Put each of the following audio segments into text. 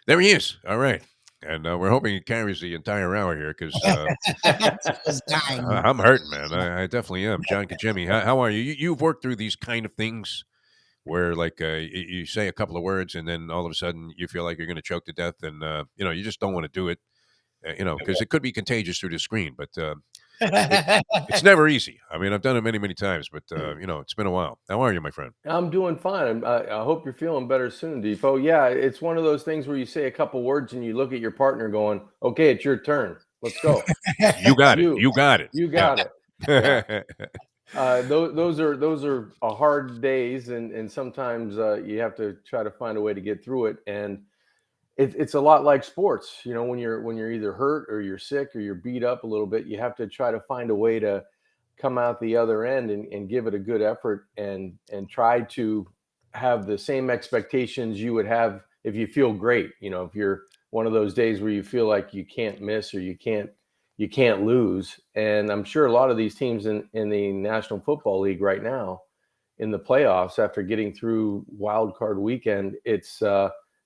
There he is. All right. And we're hoping he carries the entire hour here because Was dying. I'm hurting, man. I definitely am. John Congemi, how are you? You've worked through these kind of things where, like, you say a couple of words and then all of a sudden you feel like you're going to choke to death, and you just don't want to do it, because it could be contagious through the screen. But it, it's never easy. I mean, I've done it many, many times, but it's been a while. How are you, my friend? I'm doing fine. I hope you're feeling better soon, Defoe. Yeah, it's one of those things where you say a couple words and you look at your partner going, okay, it's your turn. Let's go. You got it. You, You got it. you Yeah. got it. Yeah. Those are hard days, and sometimes you have to try to find a way to get through it. And it's a lot like sports. When you're either hurt or you're sick or you're beat up a little bit, you have to try to find a way to come out the other end and give it a good effort and try to have the same expectations you would have if you feel great. If you're one of those days where you feel like you can't miss or you can't lose. And I'm sure a lot of these teams in the National Football League right now in the playoffs after getting through wild card weekend, it's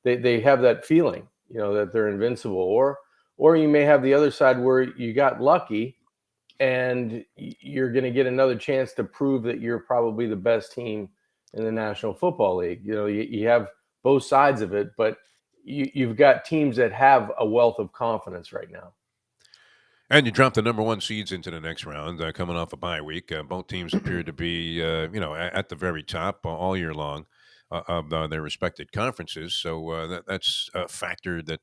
they have that feeling, that they're invincible. Or you may have the other side where you got lucky and you're going to get another chance to prove that you're probably the best team in the National Football League. You have both sides of it, but you've got teams that have a wealth of confidence right now. And you dropped the number one seeds into the next round, coming off a bye week. Both teams appeared to be, at the very top all year long of their respected conferences. So that's a factor that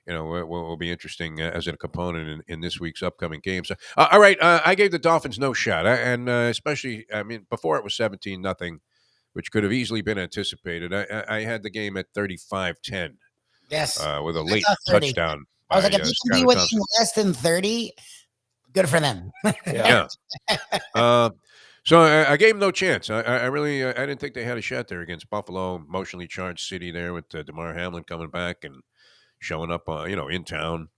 will be interesting as a component in this week's upcoming games. All right, I gave the Dolphins no shot, and especially, I mean, before it was 17-0, which could have easily been anticipated. I had the game at 35-10 Yes. with a I late saw 30. touchdown I was by like, if they can be Skylar winning Thompson. less than 30, good for them. Yeah. So I gave him no chance. I really I didn't think they had a shot there against Buffalo, emotionally charged city there with Damar Hamlin coming back and showing up, in town.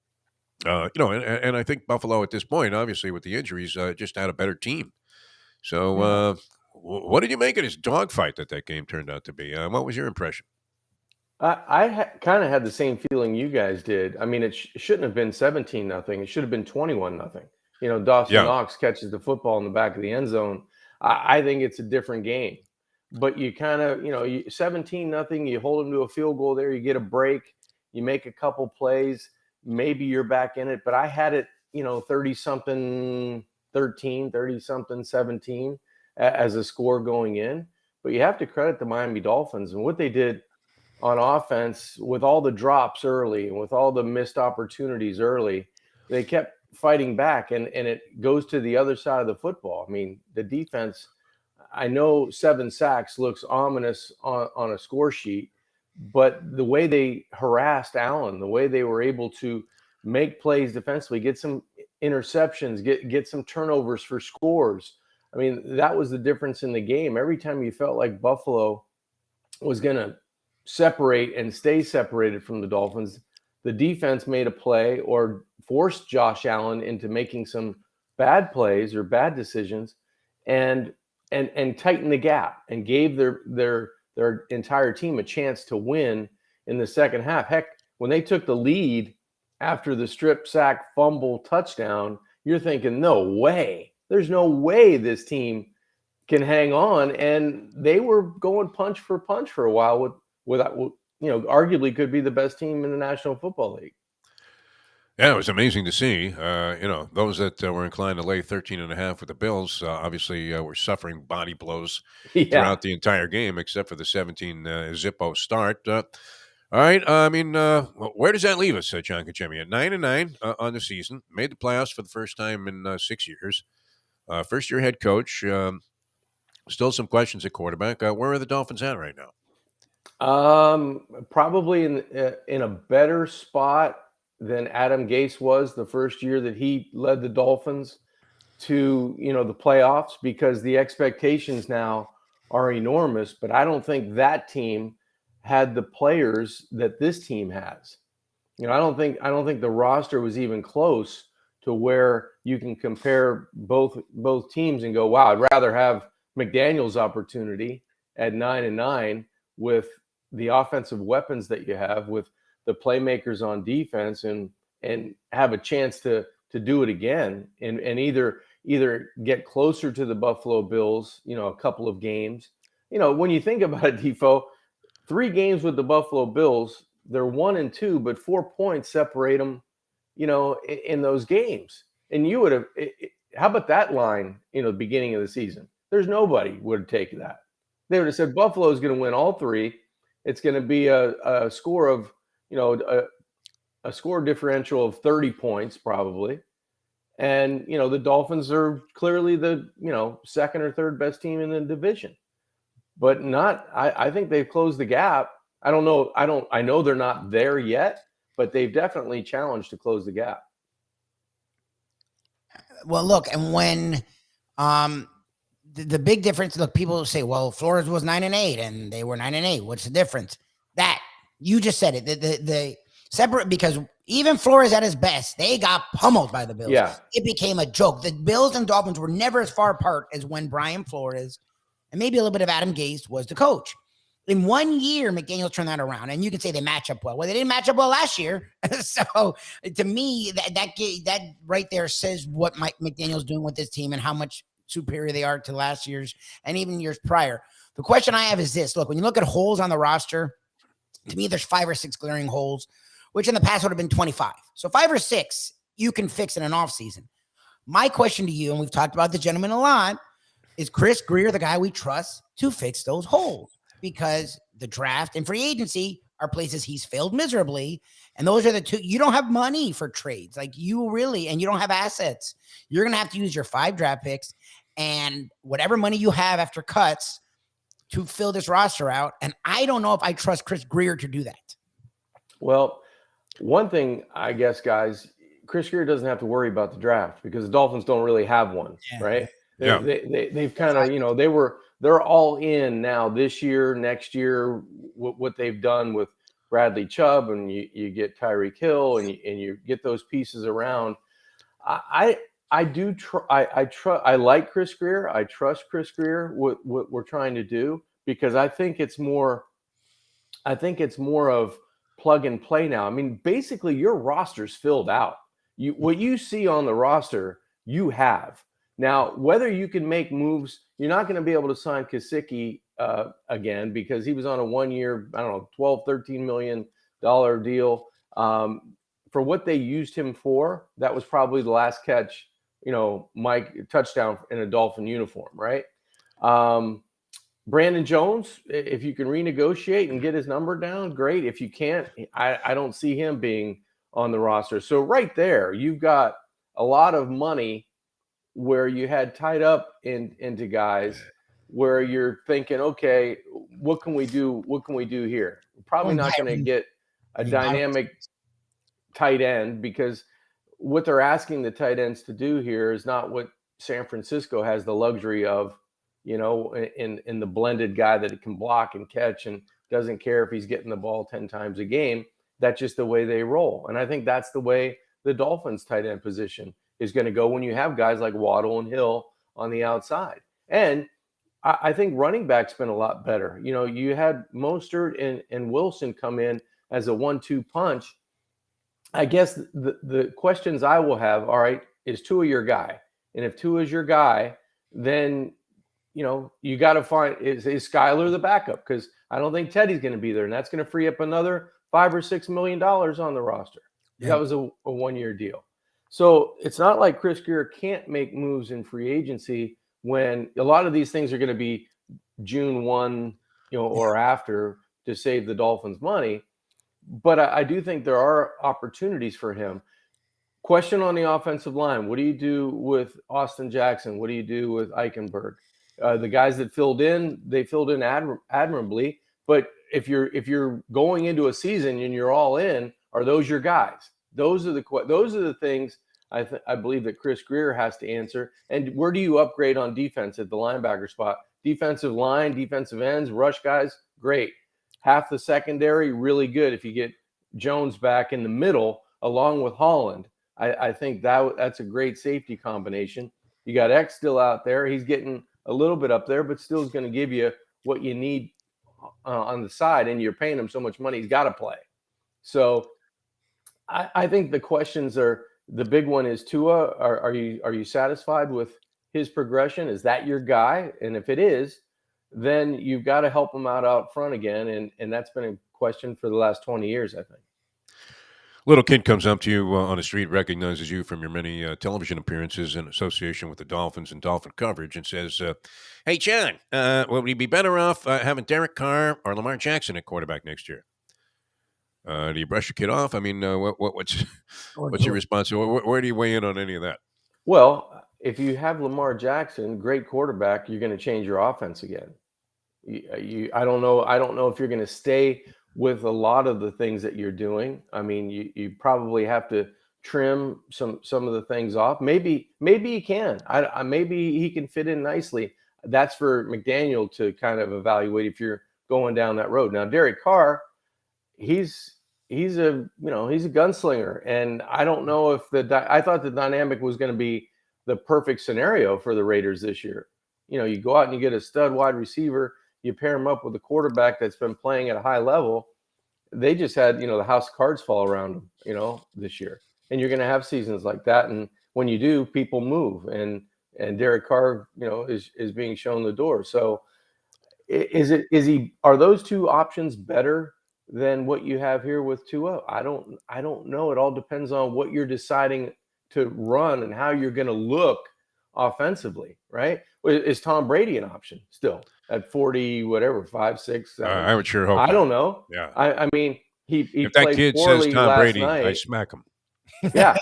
And I think Buffalo at this point, obviously with the injuries, just had a better team. So, Yeah. what did you make of this dogfight that game turned out to be? What was your impression? I kind of had the same feeling you guys did. I mean, it shouldn't have been 17-0. It should have been 21-0. Dawson Yeah, Knox catches the football in the back of the end zone. I think it's a different game. But you kind of, 17-0, you hold them to a field goal there, you get a break, you make a couple plays, maybe you're back in it. But I had it, 30 something 13, 30 something 17 as a score going in. But you have to credit the Miami Dolphins and what they did on offense with all the drops early and with all the missed opportunities early. They kept fighting back, and it goes to the other side of the football. I mean, the defense, I know 7 sacks looks ominous on a score sheet, but the way they harassed Allen, the way they were able to make plays defensively, get some interceptions, get some turnovers for scores. I mean, that was the difference in the game. Every time you felt like Buffalo was going to separate and stay separated from the Dolphins, the defense made a play or forced Josh Allen into making some bad plays or bad decisions, and tightened the gap and gave their entire team a chance to win in the second half. Heck, when they took the lead after the strip sack fumble touchdown, you're thinking, no way. There's no way this team can hang on, and they were going punch for punch for a while with arguably could be the best team in the National Football League. yeah, it was amazing to see. Those that were inclined to lay 13.5 with the Bills, obviously were suffering body blows Yeah. throughout the entire game, except for the 17 Zippo start. All right, I mean, where does that leave us, John Kachemi? At 9-9 on the season, made the playoffs for the first time in 6 years. First year head coach. Still some questions at quarterback. Where are the Dolphins at right now? Probably in a better spot than Adam Gase was the first year that he led the Dolphins to the playoffs, because the expectations now are enormous. But I don't think that team had the players that this team has. I don't think the roster was even close to where you can compare both teams and go, wow, I'd rather have McDaniel's opportunity at 9-9 with the offensive weapons that you have, with the playmakers on defense and have a chance to do it again and either get closer to the Buffalo Bills, a couple of games. When you think about it, Defo, 3 games with the Buffalo Bills, they're 1-2, but 4 points separate them, in those games. And you would have, how about that line, the beginning of the season? There's nobody would take that. They would have said Buffalo is going to win all 3. It's going to be a score of, a score differential of 30 points probably. And, the Dolphins are clearly the, second or third best team in the division. But I think they've closed the gap. I don't know. I know they're not there yet, but they've definitely challenged to close the gap. Well, look, and when the big difference, look, people say, well, Flores was 9-8 and they were 9-8. What's the difference? That you just said it. The separate, because even Flores at his best, they got pummeled by the Bills. Yeah. It became a joke. The Bills and Dolphins were never as far apart as when Brian Flores and maybe a little bit of Adam Gase was the coach. In 1 year, McDaniels turned that around, and you can say they match up well. Well, they didn't match up well last year. So to me, that right there says what Mike McDaniel's doing with this team and how much superior they are to last year's and even years prior. The question I have is this. Look, when you look at holes on the roster, to me, there's 5 or 6 glaring holes, which in the past would have been 25. So 5 or 6 you can fix in an offseason. My question to you, and we've talked about the gentleman a lot, is Chris Grier the guy we trust to fix those holes? Because the draft and free agency are places he's failed miserably. And those are the 2. You don't have money for trades. And you don't have assets. You're going to have to use your 5 draft picks and whatever money you have after cuts to fill this roster out. And I don't know if I trust Chris Grier to do that. Well, one thing, I guess, guys, Chris Grier doesn't have to worry about the draft because the Dolphins don't really have one, right? Yeah. They've kind of, they're all in now this year, next year, what they've done with Bradley Chubb, and you get Tyreek Hill, and you get those pieces around. I like Chris Grier. I trust Chris Grier what we're trying to do because I think it's more of plug and play now. I mean, basically your roster's filled out. What you see on the roster, you have. Now, whether you can make moves, you're not going to be able to sign Gesicki again because he was on a 1-year, I don't know, $12, $13 million deal. For what they used him for, that was probably the last catch, Mike touchdown in a Dolphin uniform, right? Brandon Jones, if you can renegotiate and get his number down, great. If you can't, I don't see him being on the roster. So right there, you've got a lot of money where you had tied up into guys where you're thinking, okay, what can we do? What can we do here? We're probably not going to get a dynamic tight end because what they're asking the tight ends to do here is not what San Francisco has the luxury of, in the blended guy that can block and catch and doesn't care if he's getting the ball 10 times a game. That's just the way they roll. And I think that's the way the Dolphins tight end position is going to go when you have guys like Waddle and Hill on the outside. And I think running back's been a lot better. You had Mostert and Wilson come in as a 1-2 punch. I guess the questions I will have, all right, is Tua your guy? And if Tua is your guy, then, you got to find, is Skyler the backup? Because I don't think Teddy's going to be there. And that's going to free up another $5 or $6 million on the roster. Yeah. That was a 1-year deal. So it's not like Chris Grier can't make moves in free agency when a lot of these things are going to be June 1, or after to save the Dolphins money. But I do think there are opportunities for him. Question on the offensive line. What do you do with Austin Jackson? What do you do with Eichenberg? The guys that filled in, they filled in admirably. But if you're going into a season and you're all in, are those your guys? Those are the things I believe that Chris Grier has to answer. And where do you upgrade on defense at the linebacker spot? Defensive line, defensive ends, rush guys, great. Half the secondary, really good. If you get Jones back in the middle along with Holland, I think that's a great safety combination. You got X still out there. He's getting a little bit up there, but still is going to give you what you need on the side, and you're paying him so much money, he's got to play. So I think the questions are, the big one is Tua. Are you satisfied with his progression? Is that your guy? And if it is, then you've got to help him out front again. And that's been a question for the last 20 years, I think. Little kid comes up to you on the street, recognizes you from your many television appearances in association with the Dolphins and Dolphin coverage, and says, "Hey, John, would we be better off having Derek Carr or Lamar Jackson at quarterback next year?" Do you brush your kid off? I mean, what's Or what's your Tua. response? Where do you weigh in on any of that? Well, if you have Lamar Jackson, great quarterback, you're going to change your offense again. I don't know. I don't know if you're going to stay with a lot of the things that you're doing. I mean, you probably have to trim some of the things off. Maybe he can. Maybe he can fit in nicely. That's for McDaniel to kind of evaluate if you're going down that road. Now, Derek Carr, he's he's a gunslinger, and I don't know if I thought the dynamic was going to be the perfect scenario for the Raiders this year. You go out and you get a stud wide receiver, you pair him up with a quarterback that's been playing at a high level. They just had the house of cards fall around them, this year, and you're going to have seasons like that. And when you do, people move, and Derek Carr, is being shown the door. So are those two options better than what you have here with Tua? I don't know. It all depends on what you're deciding to run and how you're going to look offensively, right? Is Tom Brady an option still at 40, whatever, 5, 6, 7? I would sure hope I not. don't know. Yeah. I mean, he If that played kid says poorly Tom last Brady, I night. smack him. Yeah.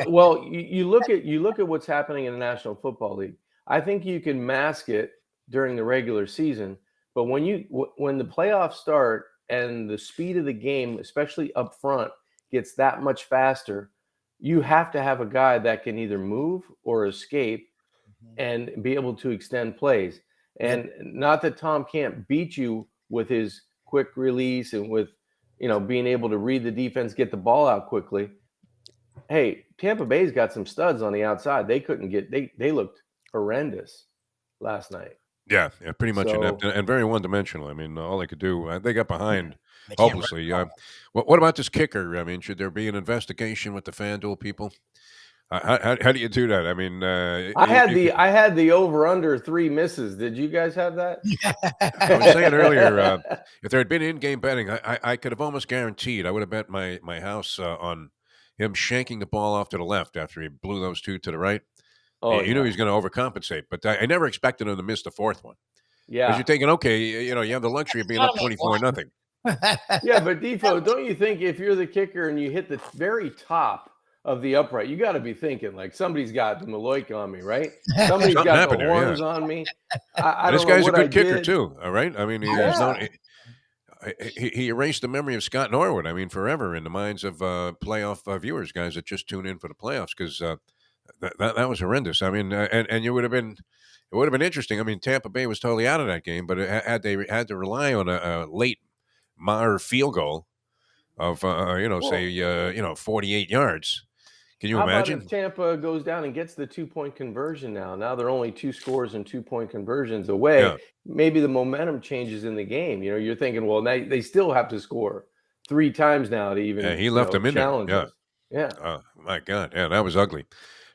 Well, you look at what's happening in the National Football League. I think you can mask it during the regular season, but when the playoffs start and the speed of the game, especially up front, gets that much faster, you have to have a guy that can either move or escape and be able to extend plays. And not that Tom can't beat you with his quick release and with being able to read the defense, get the ball out quickly. Hey, Tampa Bay's got some studs on the outside. They couldn't get they looked horrendous last night. Yeah, pretty much So inept and very one-dimensional. I mean, all they could do, they got behind They can't run hopelessly. the ball. What about this kicker? I mean, should there be an investigation with the FanDuel people? How do you do that? I mean, I you had the over under 3 misses. Did you guys have that? I was saying earlier, if there had been in-game betting, I could have almost guaranteed I would have bet my house on him shanking the ball off to the left after he blew those two to the right. Oh You knew he yeah. was going to overcompensate, but I never expected him to miss the fourth one because you're Yeah. thinking, okay, you have the luxury of being up Gotta make 24-0. Yeah, but Defo, don't you think if you're the kicker and you hit the very top of the upright, you got to be thinking like somebody's got the Maloik on me, right? Somebody's Something got the happened there, yeah. horns on me. I And this don't know guy's a what I good kicker did. too. All right, I mean, he's known. Yeah. He erased the memory of Scott Norwood. I mean, forever in the minds of playoff viewers, guys that just tune in for the playoffs, because that was horrendous. I mean, and it would have been interesting. I mean, Tampa Bay was totally out of that game, but had they had to rely on a late Maher field goal of say Well, 48 yards. Can you how about if imagine? Tampa goes down and gets the 2-point conversion now? Now they're only 2 scores and 2-point conversions away. Yeah, Maybe the momentum changes in the game. You're thinking, well, they still have to score 3 times now to yeah, even, he left them in there. challenge Yeah. us. Yeah. My God, yeah, that was ugly.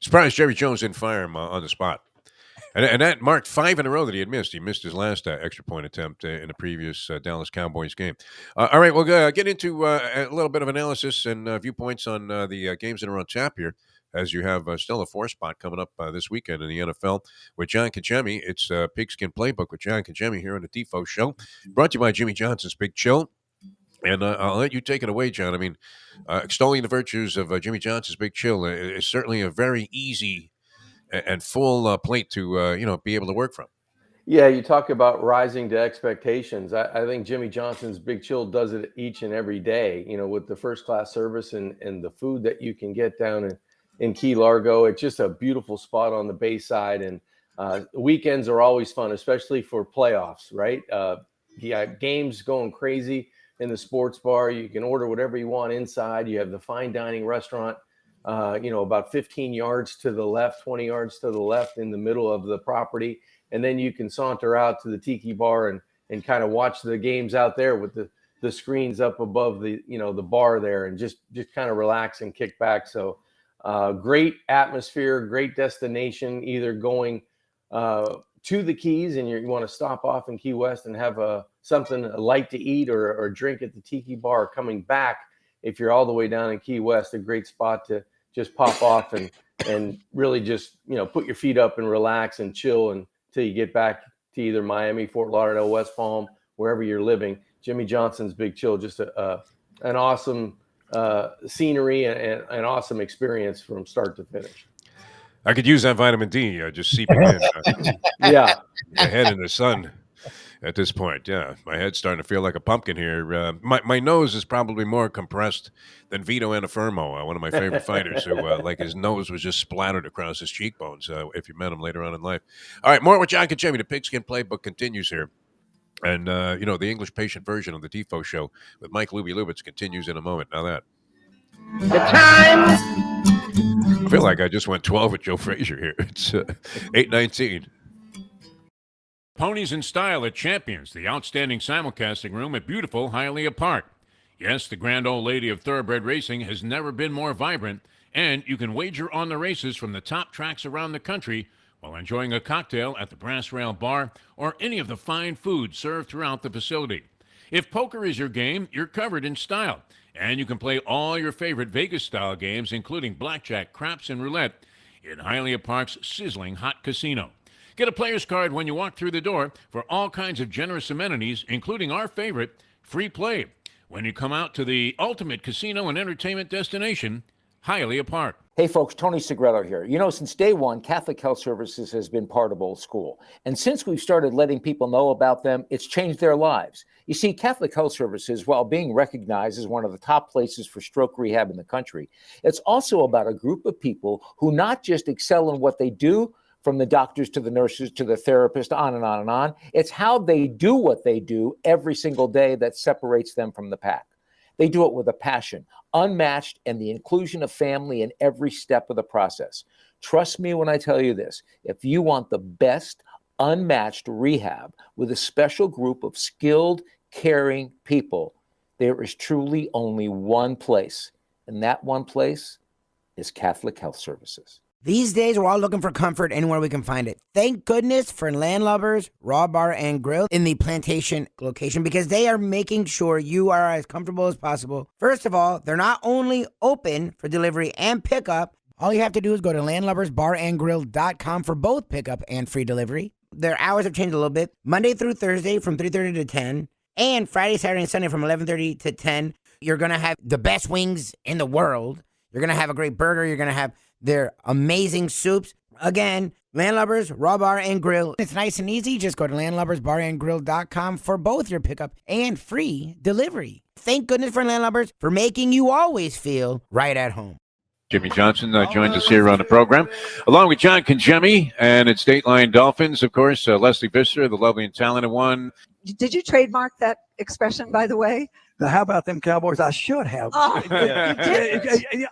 Surprised Jerry Jones didn't fire him on the spot. And that marked 5 in a row that he had missed. He missed his last extra point attempt in the previous Dallas Cowboys game. All right, we'll get into a little bit of analysis and viewpoints on the games that are on tap here, as you have still a 4 spot coming up this weekend in the NFL with John Congemi. It's Pigskin Playbook with John Congemi here on the Defo Show, brought to you by Jimmy Johnson's Big Chill. And I'll let you take it away, John. I mean, extolling the virtues of Jimmy Johnson's Big Chill is certainly a very easy and full plate to be able to work from. Yeah, you talk about rising to expectations. I think Jimmy Johnson's Big Chill does it each and every day, with the first class service and the food that you can get down in Key Largo. It's just a beautiful spot on the Bayside. And weekends are always fun, especially for playoffs, right? Yeah, games going crazy in the sports bar. You can order whatever you want inside. You have the fine dining restaurant, about 15 yards to the left, 20 yards to the left in the middle of the property. And then you can saunter out to the tiki bar and kind of watch the games out there with the screens up above the the bar there, and just kind of relax and kick back. So great atmosphere, great destination. Either going to the Keys and you want to stop off in Key West and have something light to eat or drink at the Tiki Bar. Coming back, if you're all the way down in Key West, a great spot to just pop off and really just put your feet up and relax and chill until you get back to either Miami, Fort Lauderdale, West Palm, wherever you're living. Jimmy Johnson's Big Chill, just an awesome scenery and an awesome experience from start to finish. I could use that vitamin D just seeping in. Yeah. My head in the sun at this point. Yeah, my head's starting to feel like a pumpkin here. My nose is probably more compressed than Vito Antuofermo, one of my favorite fighters, who like his nose was just splattered across his cheekbones if you met him later on in life. All right, more with John Congemi. The Pigskin Playbook continues here. And, the English patient version of the Defo Show with Mike Lubitz continues in a moment. Now that. The time. I feel like I just went 12 with Joe Frazier here. It's 8:19. Ponies in Style at Champions, the outstanding simulcasting room at beautiful Hialeah Park. Yes, the grand old lady of thoroughbred racing has never been more vibrant, and you can wager on the races from the top tracks around the country while enjoying a cocktail at the Brass Rail Bar or any of the fine food served throughout the facility. If poker is your game, you're covered in Style, and you can play all your favorite Vegas-style games, including blackjack, craps, and roulette, in Hialeah Park's sizzling hot casino. Get a player's card when you walk through the door for all kinds of generous amenities, including our favorite, free play, when you come out to the ultimate casino and entertainment destination, Hialeah Park. Hey folks, Tony Segreto here. Since day one, Catholic Health Services has been part of Old School. And since we've started letting people know about them, it's changed their lives. You see, Catholic Health Services, while being recognized as one of the top places for stroke rehab in the country, it's also about a group of people who not just excel in what they do, from the doctors to the nurses to the therapist, on and on and on. It's how they do what they do every single day that separates them from the pack. They do it with a passion, unmatched, and the inclusion of family in every step of the process. Trust me when I tell you this. If you want the best, unmatched rehab with a special group of skilled, caring people, there is truly only one place, and that one place is Catholic Health Services. These days, we're all looking for comfort anywhere we can find it. Thank goodness for Landlubbers Raw Bar and Grill in the Plantation location, because they are making sure you are as comfortable as possible. First of all, they're not only open for delivery and pickup. All you have to do is go to landlubbersbarandgrill.com for both pickup and free delivery. Their hours have changed a little bit. Monday through Thursday from 3:30 to 10, and Friday, Saturday, and Sunday from 11:30 to 10. You're going to have the best wings in the world. You're going to have a great burger. You're going to have their amazing soups. Again, Landlubbers, Raw Bar and Grill. It's nice and easy. Just go to landlubbersbarandgrill.com for both your pickup and free delivery. Thank goodness for Landlubbers for making you always feel right at home. Jimmy Johnson joins us here on the program, along with John Congemi, and it's Dateline Dolphins, of course, Leslie Visser, the lovely and talented one. Did you trademark that expression, by the way? How about them Cowboys? I should have. Oh,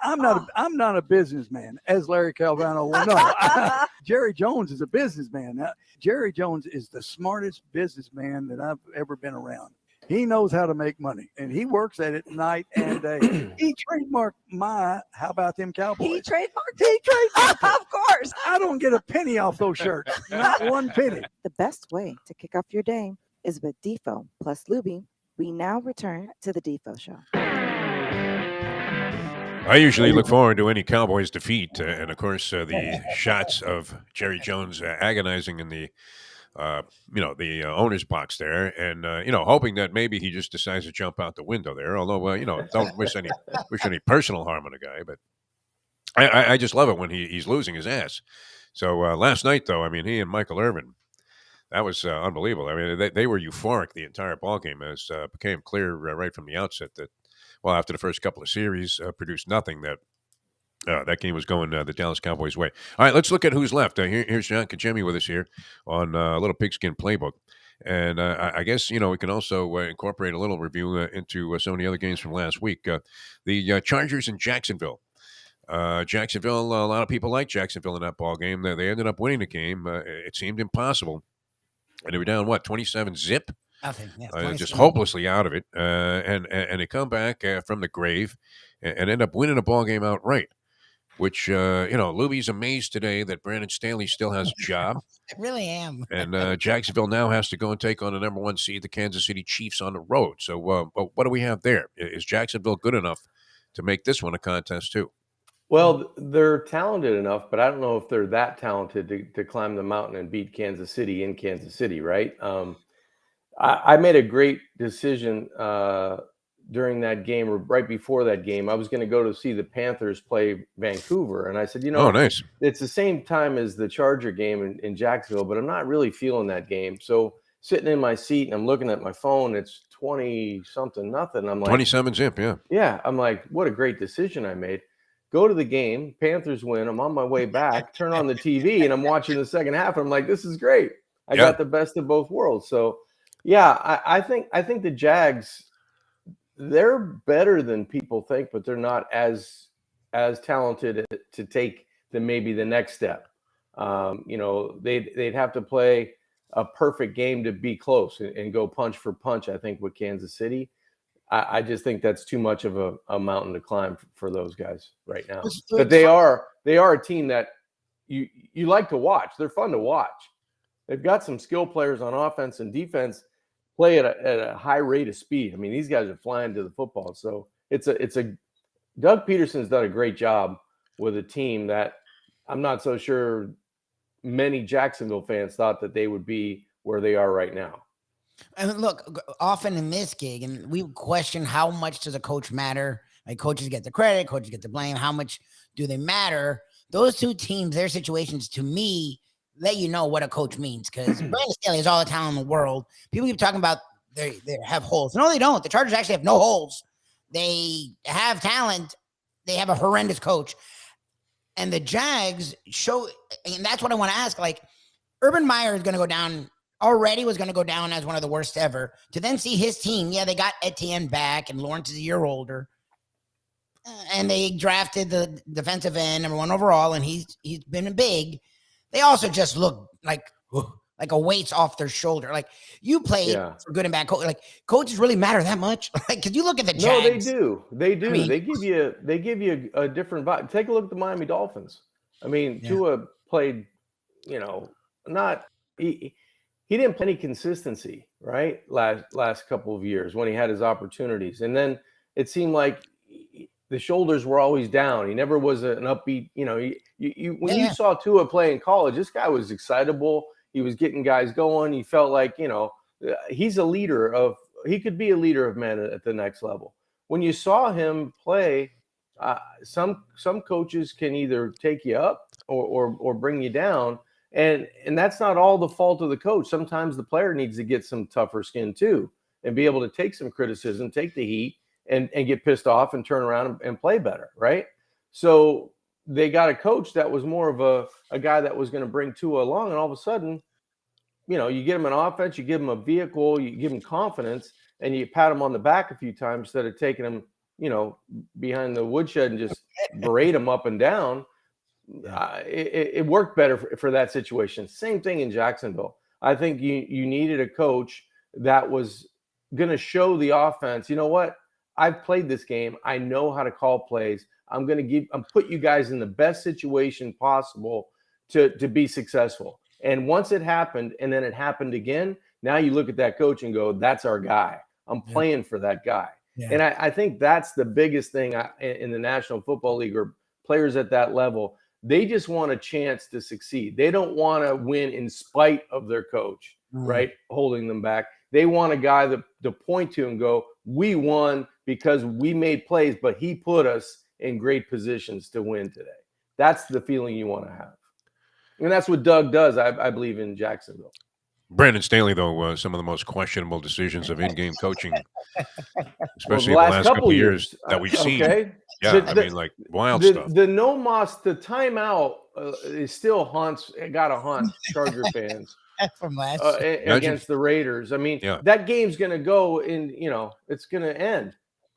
I'm not a businessman, as Larry Calvano will know. Jerry Jones is a businessman. Now, Jerry Jones is the smartest businessman that I've ever been around. He knows how to make money, and he works at it night and day. He trademarked my "How about them Cowboys?" He trademarked it. Of course. I don't get a penny off those shirts. Not one penny. The best way to kick off your day is with Defo plus Luby. We now return to the Defo Show. I usually look forward to any Cowboys defeat, and of course the shots of Jerry Jones agonizing in the the owner's box there, and hoping that maybe he just decides to jump out the window there. Although don't wish any personal harm on the guy, but I just love it when he's losing his ass. So last night, though, he and Michael Irvin, that was unbelievable. They were euphoric the entire ballgame, as became clear right from the outset that, after the first couple of series produced nothing, that game was going the Dallas Cowboys' way. All right, let's look at who's left. Here's John Congemi with us here on a little Pigskin Playbook. And I guess, we can also incorporate a little review into some of the other games from last week. The Chargers in Jacksonville. Jacksonville, a lot of people like Jacksonville in that ball game. They ended up winning the game. It seemed impossible. And they were down, 27-0? Nothing. Yeah, just 27. hopelessly out of it, and they come back from the grave and end up winning a ball game outright. Which Luby's amazed today that Brandon Staley still has a job, I really am. and Jacksonville now has to go and take on the number one seed, the Kansas City Chiefs, on the road. So, what do we have there? Is Jacksonville good enough to make this one a contest too? Well, they're talented enough, but I don't know if they're that talented to climb the mountain and beat Kansas City in Kansas City, right? I made a great decision during that game, or right before that game. I was going to go to see the Panthers play Vancouver, and I said, Oh, nice. it's the same time as the Charger game in Jacksonville, but I'm not really feeling that game. So sitting in my seat and I'm looking at my phone, it's 20-something nothing. I'm like, 27-zip, yeah. Yeah, I'm like, what a great decision I made. Go to the game, Panthers win. I'm on my way back, turn on the TV, and I'm watching the second half. And I'm like, this is great. I got the best of both worlds. So, yeah, I think the Jags, they're better than people think, but they're not as talented to take maybe the next step. They'd have to play a perfect game to be close and go punch for punch, I think, with Kansas City. I just think that's too much of a mountain to climb for those guys right now. But they are a team that you like to watch. They're fun to watch. They've got some skill players on offense and defense play at a high rate of speed. I mean, these guys are flying to the football. So it's a Doug Peterson's done a great job with a team that I'm not so sure many Jacksonville fans thought that they would be where they are right now. And look, often in this gig, and we question how much does a coach matter? Like, coaches get the credit, coaches get the blame. How much do they matter? Those two teams, their situations, to me, let you know what a coach means. Because Brandon Staley has all the talent in the world. People keep talking about they have holes. No, they don't. The Chargers actually have no holes. They have talent. They have a horrendous coach. And the Jags show, and that's what I want to ask. Like, Urban Meyer is going to go down. Already was going to go down as one of the worst ever. To then see his team, they got Etienne back, and Lawrence is a year older, and they drafted the defensive end, number 1 overall, and he's been big. They also just look like a weight's off their shoulder. Like, you played for good and bad coach. Like, coaches really matter that much? Like, because you look at the Jags. No, they do. I mean, they give you a different vibe. Take a look at the Miami Dolphins. I mean, Tua played, not. He didn't play any consistency, right? Last couple of years when he had his opportunities. And then it seemed like the shoulders were always down. He never was an upbeat, when you saw Tua play in college, this guy was excitable. He was getting guys going. He felt like, he's a leader he could be a leader of men at the next level. When you saw him play, some coaches can either take you up or bring you down. And that's not all the fault of the coach. Sometimes the player needs to get some tougher skin too and be able to take some criticism, take the heat, and get pissed off and turn around and play better, right? So they got a coach that was more of a guy that was going to bring Tua along, and all of a sudden, you get him an offense, you give him a vehicle, you give him confidence, and you pat him on the back a few times instead of taking him, behind the woodshed and just berate him up and down. It worked better for that situation. Same thing in Jacksonville. I think you needed a coach that was going to show the offense, you know what? I've played this game. I know how to call plays. I'm put you guys in the best situation possible to be successful. And once it happened, and then it happened again, now you look at that coach and go, that's our guy. I'm playing for that guy. Yeah. And I think that's the biggest thing in the National Football League, or players at that level. They just want a chance to succeed. They don't want to win in spite of their coach, right, holding them back. They want a guy to point to and go, we won because we made plays, but he put us in great positions to win today. That's the feeling you want to have. And that's what Doug does, I believe, in Jacksonville. Brandon Staley, though, some of the most questionable decisions of in-game coaching, especially the last couple of years that we've seen. Okay. Yeah, wild stuff. The the timeout is still got to haunt Charger fans from last against the Raiders. I mean, that game's going to go in, it's going to end.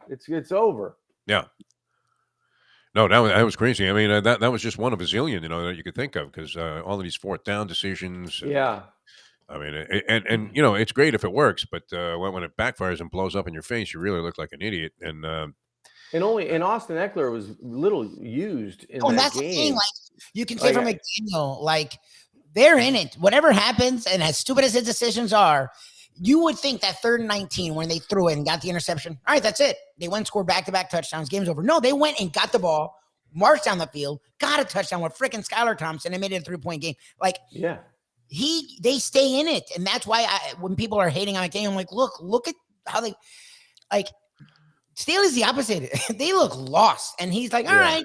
It's over. Yeah. No, that was crazy. I mean, that was just one of a zillion, that you could think of, because all of these fourth down decisions. I mean, and it's great if it works, but when it backfires and blows up in your face, you really look like an idiot. And And Austin Eckler was little used in Oh, and that that's the thing. game. Like you can say Like, for McDaniel, like they're in it. Whatever happens, and as stupid as his decisions are, you would think that 3rd and 19 when they threw it and got the interception. All right, that's it. They went and scored back-to-back touchdowns. Game's over. No, they went and got the ball, marched down the field, got a touchdown with freaking Skylar Thompson, and made it a 3-point game. Like yeah. they stay in it, and that's why when people are hating on a game, I'm like, look at how they like. Staley's the opposite. They look lost, and he's like, all right.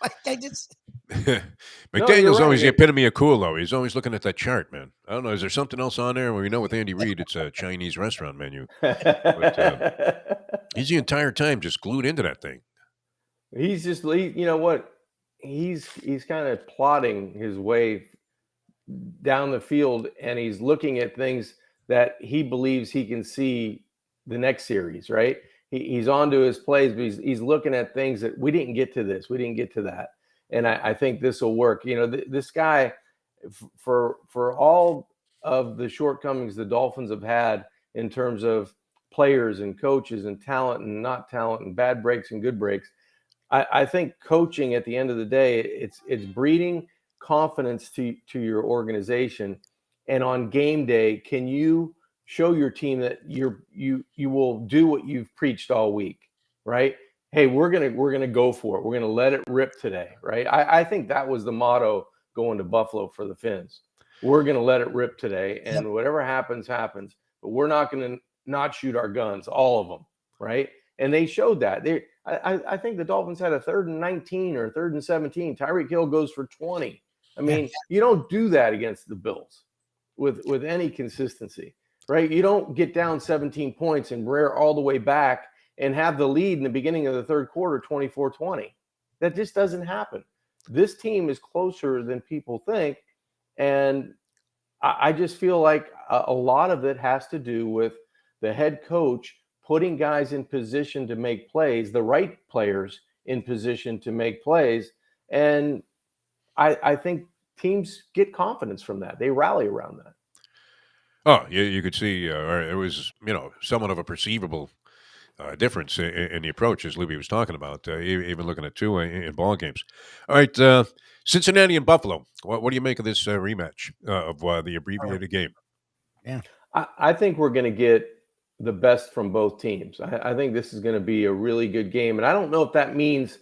Like I just. McDaniel's right. always the epitome of cool, though. He's always looking at that chart, man. I don't know. Is there something else on there? Well, we know with Andy Reid, it's a Chinese restaurant menu. But, he's the entire time just glued into that thing. He's just, you know what? He's kind of plotting his way down the field, and he's looking at things that he believes he can see the next series, right? He's onto his plays, but he's looking at things that we didn't get to this, we didn't get to that. And I think this will work. You know, this guy, for all of the shortcomings the Dolphins have had in terms of players and coaches and talent and not talent and bad breaks and good breaks, I think coaching at the end of the day, it's breeding confidence to your organization. And on game day, can you show your team that you will do what you've preached all week, right? Hey, we're gonna go for it. We're gonna let it rip today, right? I think that was the motto going to Buffalo for the Fins. We're gonna let it rip today, and whatever happens, happens. But we're not gonna not shoot our guns, all of them, right? And they showed that. I think the Dolphins had a 3rd and 19 or 3rd and 17. Tyreek Hill goes for 20. I mean, you don't do that against the Bills with any consistency, right? You don't get down 17 points and rear all the way back and have the lead in the beginning of the 3rd quarter, 24-20. That just doesn't happen. This team is closer than people think. And I just feel like a lot of it has to do with the head coach putting guys in position to make plays, the right players in position to make plays. And I think teams get confidence from that. They rally around that. Oh, you could see it was, somewhat of a perceivable difference in the approach, as Luby was talking about, even looking at two in ball games. All right, Cincinnati and Buffalo. What do you make of this rematch of the abbreviated game? Yeah, I think we're going to get the best from both teams. I think this is going to be a really good game. And I don't know if that means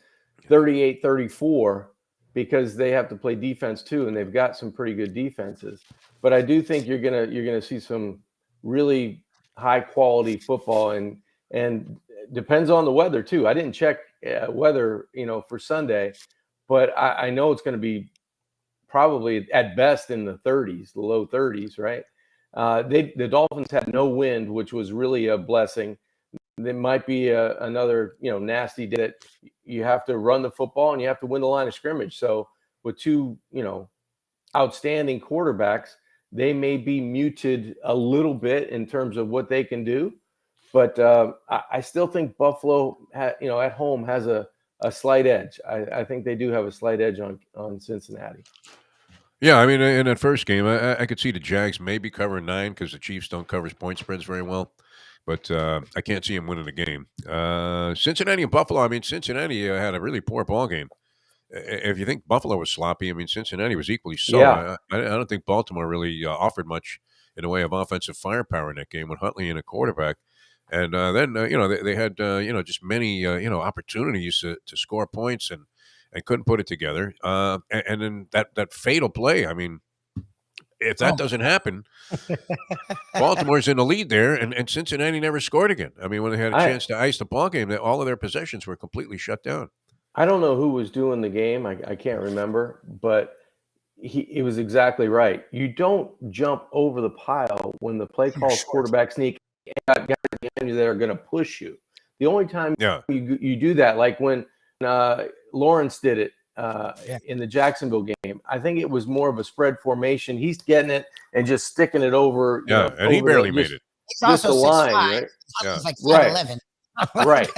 38-34 because they have to play defense too, and they've got some pretty good defenses. But I do think you're gonna see some really high quality football, and depends on the weather too. I didn't check weather, for Sunday, but I know it's going to be probably at best in the 30s, the low 30s, right? The Dolphins had no wind, which was really a blessing. There might be another, nasty day that you have to run the football and you have to win the line of scrimmage. So with two, outstanding quarterbacks, they may be muted a little bit in terms of what they can do. But I still think Buffalo, at home has a slight edge. I think they do have a slight edge on Cincinnati. Yeah, I mean, in that first game, I could see the Jags maybe covering 9 because the Chiefs don't cover point spreads very well. But I can't see them winning the game. Cincinnati and Buffalo, I mean, Cincinnati had a really poor ball game. If you think Buffalo was sloppy, I mean, Cincinnati was equally so. Yeah. I don't think Baltimore really offered much in the way of offensive firepower in that game with Huntley and a quarterback. And then, they had, just many, opportunities to score points and couldn't put it together. And then that fatal play, I mean, if that doesn't happen, Baltimore's in the lead there, and Cincinnati never scored again. I mean, when they had a chance to ice the ball game, all of their possessions were completely shut down. I don't know who was doing the game. I can't remember, but it was exactly right. You don't jump over the pile when the play calls quarterback sneak and got guys behind you that are going to push you. The only time you do that, like when Lawrence did it in the Jacksonville game, I think it was more of a spread formation. He's getting it and just sticking it over. And he barely made it. He's also the line, right? He's like 5'11". Right.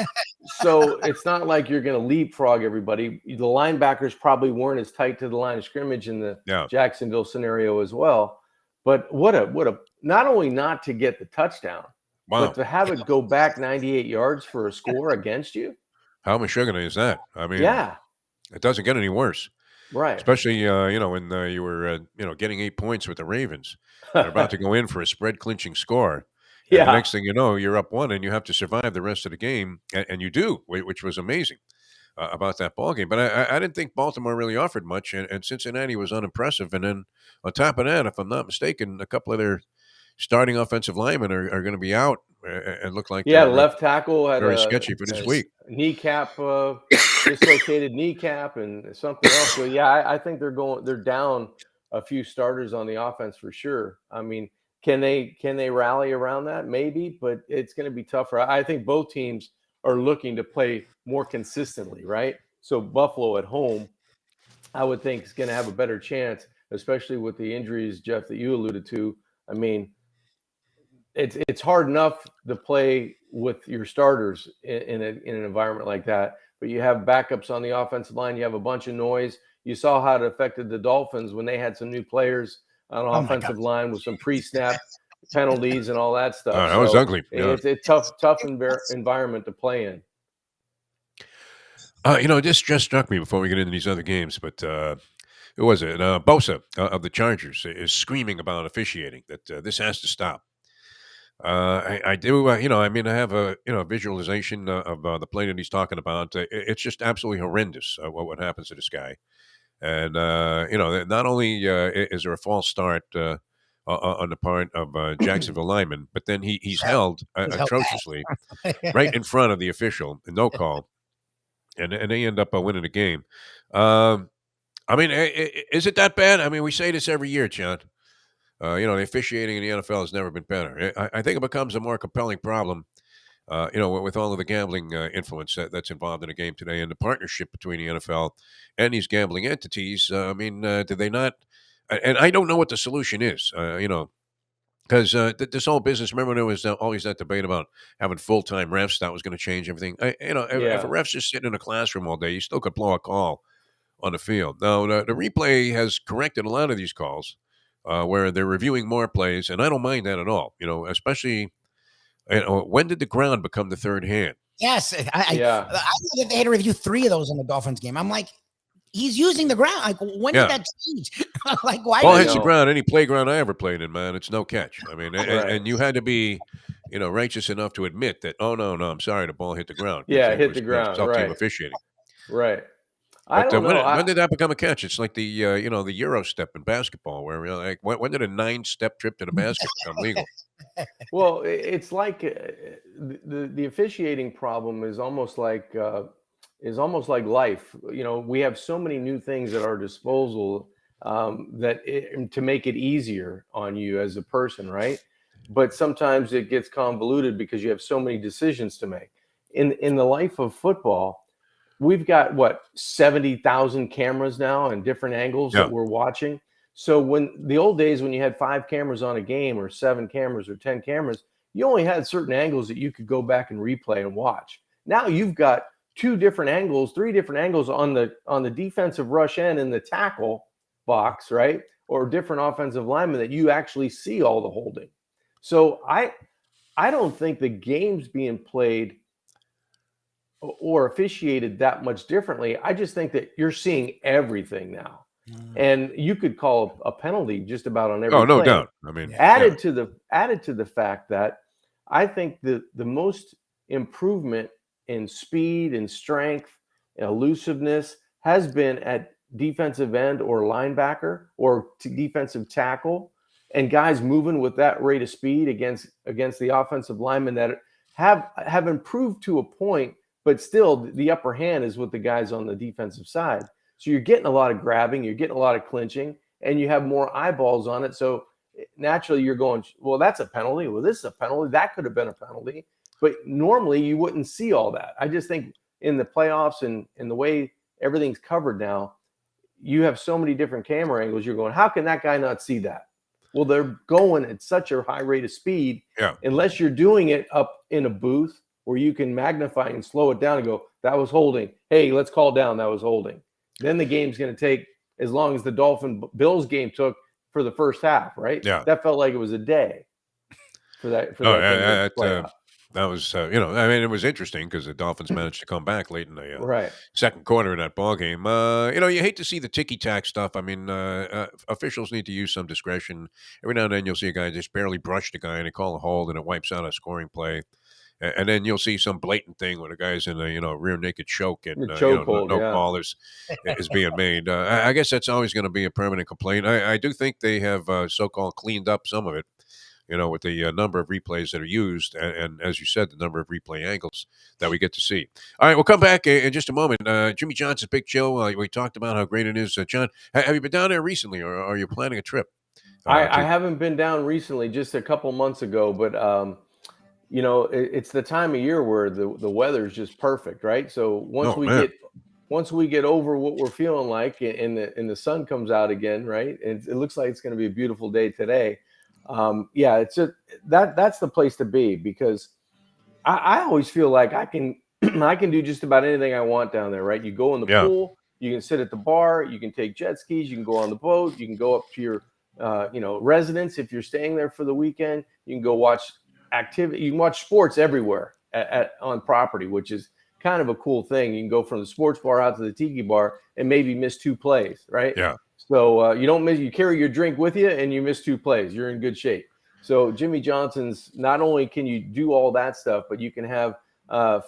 So it's not like you're going to leapfrog everybody. The linebackers probably weren't as tight to the line of scrimmage in the Jacksonville scenario as well. But what a not only not to get the touchdown, Wow. but to have it go back 98 yards for a score against you. How Michigan is that? I mean, Yeah, it doesn't get any worse. right. Especially, when you were, getting 8 points with the Ravens. They're about to go in for a spread clinching score. And the Yeah. next thing you know, you're up one and you have to survive the rest of the game. And you do, which was amazing about that ball game. But I didn't think Baltimore really offered much. And Cincinnati was unimpressive. And then on top of that, if I'm not mistaken, a couple of their starting offensive linemen are going to be out and look like Yeah, they're left tackle had very sketchy for this week. kneecap, dislocated kneecap, and something else. So yeah, I think they're down a few starters on the offense for sure. I mean, can they rally around that? Maybe, but it's going to be tougher. I think both teams are looking to play more consistently, right? So Buffalo at home, I would think, is going to have a better chance, especially with the injuries, Jeff, that you alluded to. I mean, it's hard enough to play with your starters in an environment like that, but you have backups on the offensive line. You have a bunch of noise. You saw how it affected the Dolphins when they had some new players on offensive line with some pre-snap penalties and all that stuff. That was ugly. Yeah. It's a tough environment to play in. This just struck me before we get into these other games, but who was it? Bosa of the Chargers is screaming about officiating that this has to stop. I do, I have a visualization of the play that he's talking about. It's just absolutely horrendous what happens to this guy, and not only is there a false start on the part of Jacksonville lineman, but then he's held atrociously right in front of the official, no call, and they end up winning the game. Is it that bad? I mean, we say this every year, John. The officiating in the NFL has never been better. I think it becomes a more compelling problem, with all of the gambling influence that's involved in the game today and the partnership between the NFL and these gambling entities. Do they not? And I don't know what the solution is, because this whole business, remember there was always that debate about having full-time refs. That was going to change everything. If a ref's just sitting in a classroom all day, you still could blow a call on the field. Now, the replay has corrected a lot of these calls. Where they're reviewing more plays, and I don't mind that at all. Especially when did the ground become the third hand? Yes, I Yeah. know that they had to review 3 of those in the Dolphins game. I'm like, he's using the ground. Like, when Yeah. did that change? Like, why? Ball I hits the know. ground. Any playground I ever played in, man, it's no catch. I mean, Right. and you had to be, righteous enough to admit that. Oh no, I'm sorry, the ball hit the ground. Yeah, It hit was, the ground, self-team right. officiating. Right. I But don't know. when did that become a catch? It's like the the Euro step in basketball, where like when did a 9-step trip to the basket become legal? Well, it's like the officiating problem is almost like life. We have so many new things at our disposal to make it easier on you as a person, right? But sometimes it gets convoluted because you have so many decisions to make. In the life of football, we've got 70,000 cameras now and different angles Yeah. that we're watching. So when the old days, when you had 5 cameras on a game or 7 cameras or 10 cameras, you only had certain angles that you could go back and replay and watch. Now you've got 2 different angles, 3 different angles on the defensive rush end in the tackle box, right? Or different offensive linemen that you actually see all the holding. So I don't think the game's being played or officiated that much differently. I just think that you're seeing everything now. And you could call a penalty just about on every Oh, no play. doubt. I mean, Added to the fact that I think the most improvement in speed and strength and elusiveness has been at defensive end or linebacker or defensive tackle, and guys moving with that rate of speed against the offensive linemen that have improved to a point, but still the upper hand is with the guys on the defensive side. So you're getting a lot of grabbing, you're getting a lot of clinching, and you have more eyeballs on it. So naturally you're going, well, that's a penalty. Well, this is a penalty. That could have been a penalty. But normally you wouldn't see all that. I just think in the playoffs and the way everything's covered now, you have so many different camera angles. You're going, how can that guy not see that? Well, they're going at such a high rate of speed. Yeah. Unless you're doing it up in a booth where you can magnify and slow it down and go, that was holding. Hey, let's call down. That was holding. Then the game's going to take as long as the Bills game took for the first half, right? Yeah. That felt like it was a day for that Oh, thing to play out. that was, I mean, it was interesting because the Dolphins managed to come back late in the Right. second quarter in that ball game. You hate to see the ticky-tack stuff. I mean, officials need to use some discretion. Every now and then you'll see a guy just barely brush the guy and they call a hold and it wipes out a scoring play. And then you'll see some blatant thing when a guy's in a rear naked choke and The chokehold, no yeah. call is being made. I guess that's always going to be a permanent complaint. I do think they have so-called cleaned up some of it. With the number of replays that are used, and as you said, the number of replay angles that we get to see. All right, we'll come back in just a moment. Jimmy Johnson's Big Chill. We talked about how great it is. John, have you been down there recently, or are you planning a trip? I haven't been down recently, just a couple months ago, but it's the time of year where the weather is just perfect, right? So once we get over what we're feeling like, and the sun comes out again, right? And it looks like it's going to be a beautiful day today. It's just that's the place to be, because I always feel like I can I can do just about anything I want down there, right? You go in the pool, you can sit at the bar, you can take jet skis, you can go on the boat, you can go up to your residence if you're staying there for the weekend. You can go watch activity, you can watch sports everywhere on property, which is kind of a cool thing. You can go from the sports bar out to the tiki bar and maybe miss 2 plays, right? Yeah. So you carry your drink with you and you miss 2 plays, you're in good shape. So Jimmy Johnson's, not only can you do all that stuff, but you can have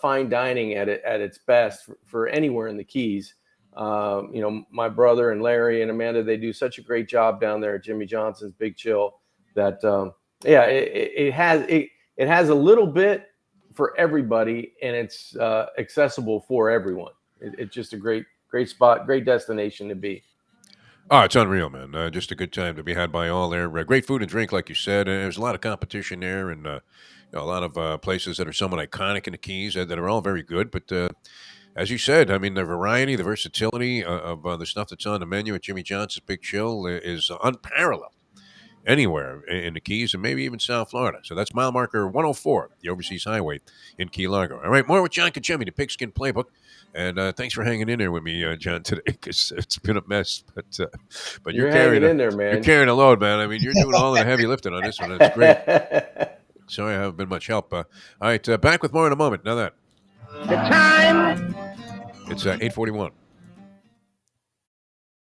fine dining at its best for anywhere in the Keys. My brother and Larry and Amanda, they do such a great job down there at Jimmy Johnson's Big Chill that it has a little bit for everybody, and it's accessible for everyone. It's just a great spot, great destination to be. Oh, it's unreal, man. Just a good time to be had by all there. Great food and drink, like you said. And there's a lot of competition there, and a lot of places that are somewhat iconic in the Keys that are all very good. But as you said, I mean, the variety, the versatility of the stuff that's on the menu at Jimmy Johnson's Big Chill is unparalleled anywhere in the Keys and maybe even South Florida. So that's mile marker 104, the Overseas Highway in Key Largo. All right, more with John Congemi, the Pigskin Playbook. And thanks for hanging in there with me, John, today, because it's been a mess. But you're carrying in there, man. You're carrying a load, man. I mean, you're doing all of the heavy lifting on this one. That's great. Sorry I haven't been much help. All right, back with more in a moment. Now that. The time. It's 8:41.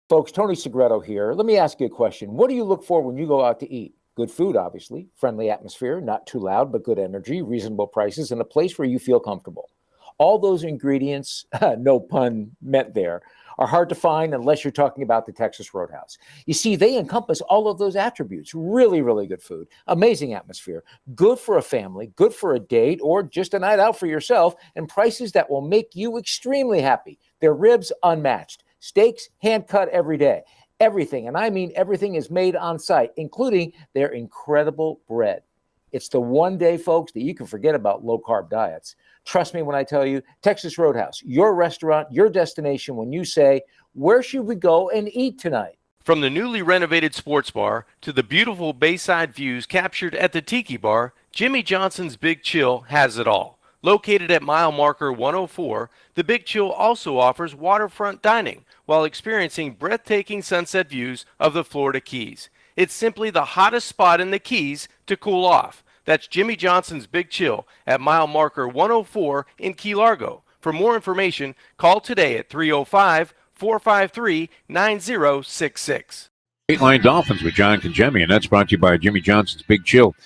Folks, Tony Segreto here. Let me ask you a question. What do you look for when you go out to eat? Good food, obviously, friendly atmosphere, not too loud, but good energy, reasonable prices, and a place where you feel comfortable. All those ingredients, no pun meant there, are hard to find unless you're talking about the Texas Roadhouse. You see, they encompass all of those attributes. Really, really good food, amazing atmosphere, good for a family, good for a date, or just a night out for yourself, and prices that will make you extremely happy. Their ribs unmatched. Steaks hand cut every day. Everything, and I mean everything, is made on site, including their incredible bread. It's the one day, folks, that you can forget about low-carb diets. Trust me when I tell you, Texas Roadhouse, your restaurant, your destination when you say, where should we go and eat tonight? From the newly renovated sports bar to the beautiful bayside views captured at the Tiki Bar, Jimmy Johnson's Big Chill has it all. Located at mile marker 104, the Big Chill also offers waterfront dining while experiencing breathtaking sunset views of the Florida Keys. It's simply the hottest spot in the Keys to cool off. That's Jimmy Johnson's Big Chill at mile marker 104 in Key Largo. For more information, call today at 305-453-9066. Line Dolphins with John Congemi, and that's brought to you by Jimmy Johnson's Big Chill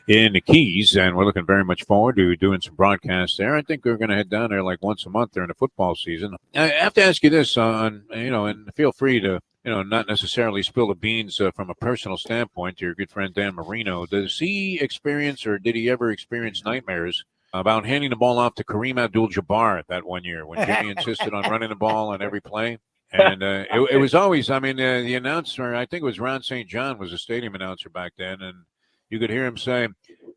in the Keys, and we're looking very much forward to doing some broadcasts there. I think we're going to head down there like once a month during the football season. I have to ask you this, and feel free to, not necessarily spill the beans from a personal standpoint to your good friend Dan Marino. Does he experience, or did he ever experience, nightmares about handing the ball off to Kareem Abdul-Jabbar that one year when Jimmy insisted on running the ball on every play? And it was always, the announcer, I think it was Ron St. John, was a stadium announcer back then, and you could hear him say,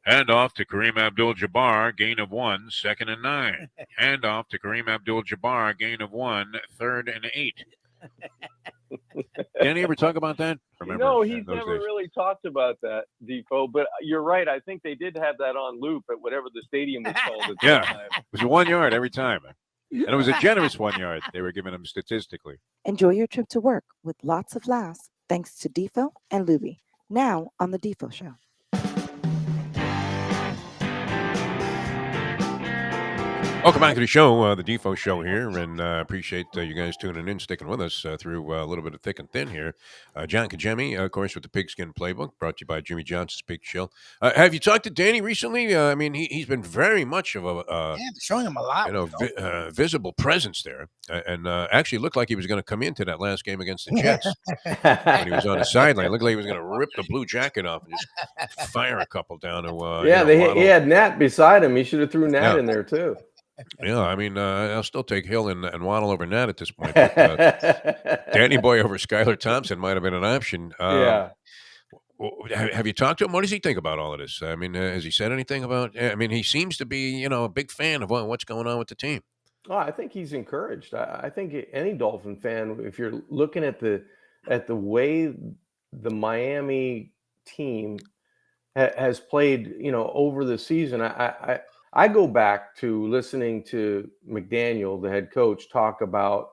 hand off to Kareem Abdul-Jabbar, gain of 1, 2nd and 9. Hand off to Kareem Abdul-Jabbar, gain of 1, 3rd and 8. Did he ever talk about that? No, he's never really talked about that, Defoe. But you're right. I think they did have that on loop at whatever the stadium was called at that time. It was 1 yard every time. And it was a generous 1 yard they were giving him statistically. Enjoy your trip to work with lots of laughs Thanks to Defo and Luby. Now on the Defo Show. Welcome back to the show, the Defo Show here, and appreciate you guys tuning in, sticking with us through a little bit of thick and thin here. John Congemi, of course, with the Pigskin Playbook, brought to you by Jimmy Johnson's Big Chill. Have you talked to Danny recently? I mean, he's been very much of a Yeah, they're showing him a lot. visible presence there, and actually looked like he was going to come into that last game against the Jets when he was on the sideline. Looked like he was going to rip the blue jacket off and just fire a couple down to. He had Nat beside him. He should have threw Nat in there too. Yeah, I mean, I'll still take Hill and Waddle over Nat at this point. But, Danny Boy over Skylar Thompson might have been an option. Have you talked to him? What does he think about all of this? I mean, has he said anything about? I mean, he seems to be, a big fan of what's going on with the team. Oh, I think he's encouraged. I think any Dolphin fan, if you're looking at the way the Miami team has played, over the season, I go back to listening to McDaniel, the head coach, talk about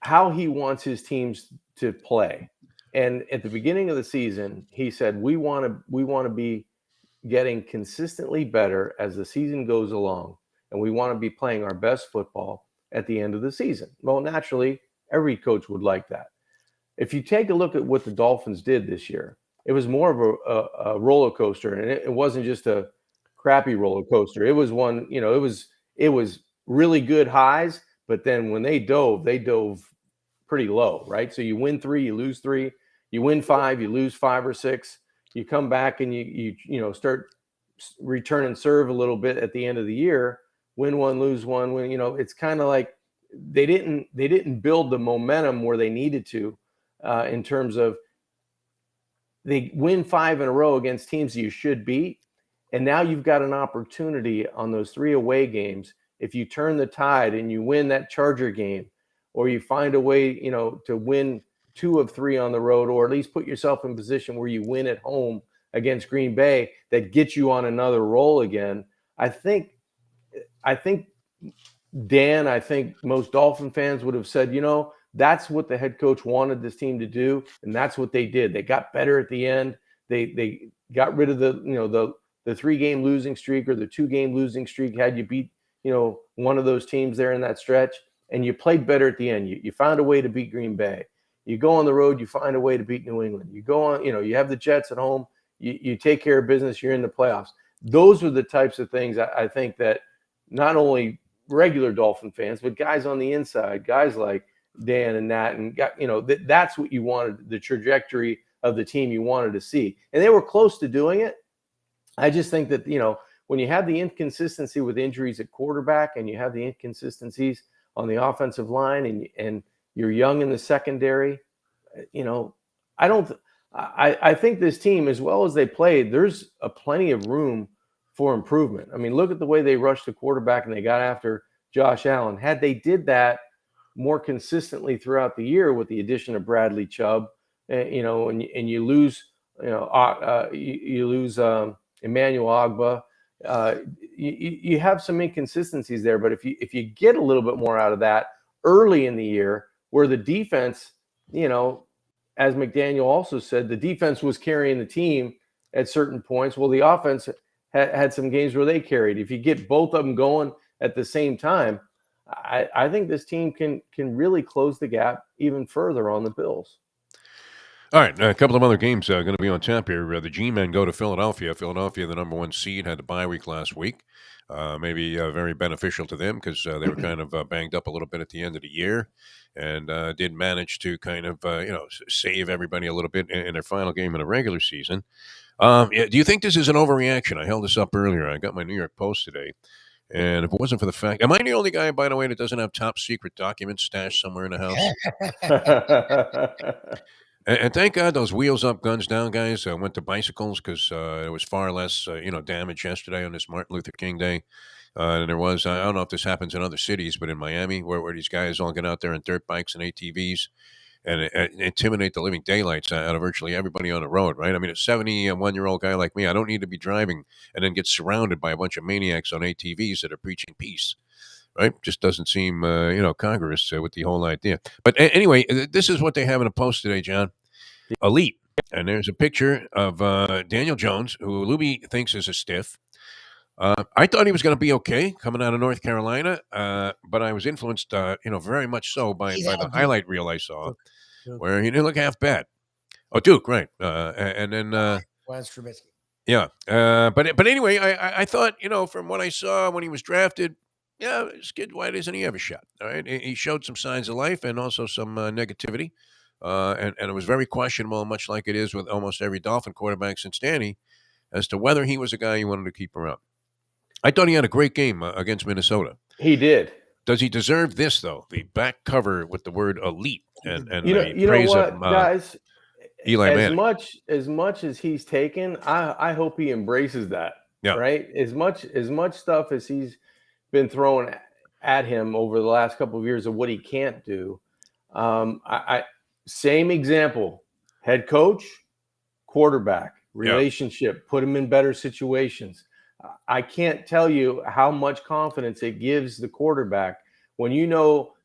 how he wants his teams to play. And at the beginning of the season, he said, we want to be getting consistently better as the season goes along. And we want to be playing our best football at the end of the season. Well, naturally, every coach would like that. If you take a look at what the Dolphins did this year, it was more of a roller coaster. And it wasn't just a crappy roller coaster. It was one, it was really good highs, but then when they dove pretty low, right? So you win 3, you lose 3, you win 5, you lose 5 or 6, you come back and you start return and serve a little bit at the end of the year, win 1, lose 1, it's kind of like they didn't build the momentum where they needed to in terms of they win 5 in a row against teams you should beat. And now you've got an opportunity on those 3 away games. If you turn the tide and you win that Charger game, or you find a way, to win 2 of 3 on the road, or at least put yourself in position where you win at home against Green Bay, that gets you on another roll again. I think Dan, I think most Dolphin fans would have said, that's what the head coach wanted this team to do, and that's what they did. They got better at the end. They got rid of the 3-game losing streak or the 2-game losing streak had you beat, one of those teams there in that stretch, and you played better at the end. You found a way to beat Green Bay. You go on the road, you find a way to beat New England. You go on, you have the Jets at home. You take care of business. You're in the playoffs. Those are the types of things I think that not only regular Dolphin fans, but guys on the inside, guys like Dan and Nat, and that's what you wanted, the trajectory of the team you wanted to see. And they were close to doing it. I just think that, when you have the inconsistency with injuries at quarterback and you have the inconsistencies on the offensive line and you're young in the secondary, I think this team, as well as they played, there's plenty of room for improvement. I mean, look at the way they rushed the quarterback and they got after Josh Allen. Had they did that more consistently throughout the year with the addition of Bradley Chubb, and you lose, you lose Emmanuel Ogba, you have some inconsistencies there. But if you get a little bit more out of that early in the year, where the defense, as McDaniel also said, the defense was carrying the team at certain points. Well, the offense had some games where they carried. If you get both of them going at the same time, I think this team can really close the gap even further on the Bills. All right, a couple of other games going to be on tap here. The G-Men go to Philadelphia. Philadelphia, the number 1 seed, had the bye week last week. Maybe very beneficial to them because they were kind of banged up a little bit at the end of the year, and did manage to kind of save everybody a little bit in their final game in the regular season. Do you think this is an overreaction? I held this up earlier. I got my New York Post today. And if it wasn't for the fact, am I the only guy, by the way, that doesn't have top secret documents stashed somewhere in the house? And thank God those wheels up, guns down guys went to bicycles because there was far less, damage yesterday on this Martin Luther King Day than there was. I don't know if this happens in other cities, but in Miami, where these guys all get out there on dirt bikes and ATVs and intimidate the living daylights out of virtually everybody on the road, right? I mean, a 71-year-old guy like me, I don't need to be driving and then get surrounded by a bunch of maniacs on ATVs that are preaching peace, right? Just doesn't seem, congruous with the whole idea. But anyway, this is what they have in a post today, John. elite. And there's a picture of Daniel Jones, who Luby thinks is a stiff. I thought he was going to be okay coming out of North Carolina, but I was influenced, very much so by He's by at the Duke. highlight reel I saw, Duke. where he didn't look half bad. Oh, Duke, right? And then, Was Trubisky. yeah. But anyway, I thought, from what I saw when he was drafted, yeah, this kid, why doesn't he have a shot? All right, he showed some signs of life and also some negativity, and it was very questionable, much like it is with almost every Dolphin quarterback since Danny, as to whether he was a guy you wanted to keep around. I thought he had a great game against Minnesota. He did. Does he deserve this though? The back cover with the word elite and the You know praise of what, guys? Eli As Manning. much as he's taken, I hope he embraces that. Yeah. Right. As much stuff as he's been thrown at him over the last couple of years of what he can't do. I same example, head coach, quarterback, relationship, put him in better situations. I can't tell you how much confidence it gives the quarterback when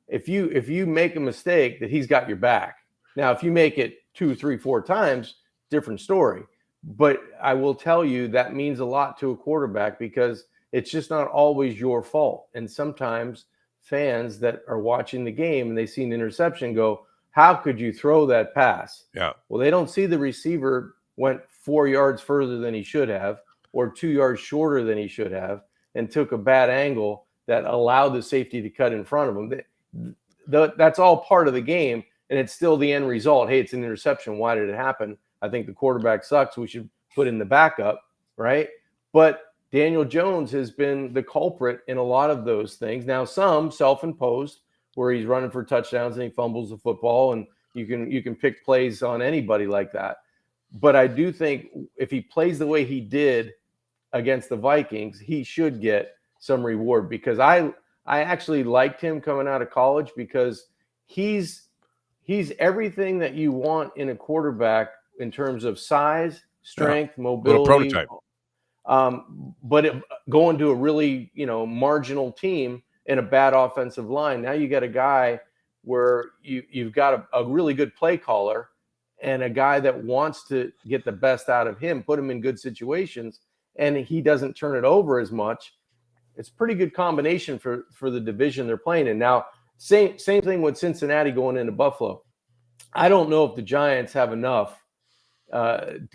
if you make a mistake that he's got your back. Now, if you make it 2, 3, 4 times, different story. But I will tell you that means a lot to a quarterback because it's just not always your fault. And sometimes fans that are watching the game and they see an interception go, how could you throw that pass? Yeah. Well, they don't see the receiver went 4 yards further than he should have or 2 yards shorter than he should have and took a bad angle that allowed the safety to cut in front of him. That's all part of the game, and it's still the end result. Hey, it's an interception. Why did it happen? I think the quarterback sucks. We should put in the backup, right? But Daniel Jones has been the culprit in a lot of those things. Now, some self-imposed, where he's running for touchdowns and he fumbles the football, and you can pick plays on anybody like that. But I do think if he plays the way he did against the Vikings, he should get some reward because I actually liked him coming out of college because he's everything that you want in a quarterback in terms of size, strength, mobility. Little prototype. But going to a really, marginal team in a bad offensive line, now you got a guy where you've got a really good play caller and a guy that wants to get the best out of him, put him in good situations, and he doesn't turn it over as much. It's a pretty good combination for the division they're playing in. Now, same thing with Cincinnati going into Buffalo. I don't know if the Giants have enough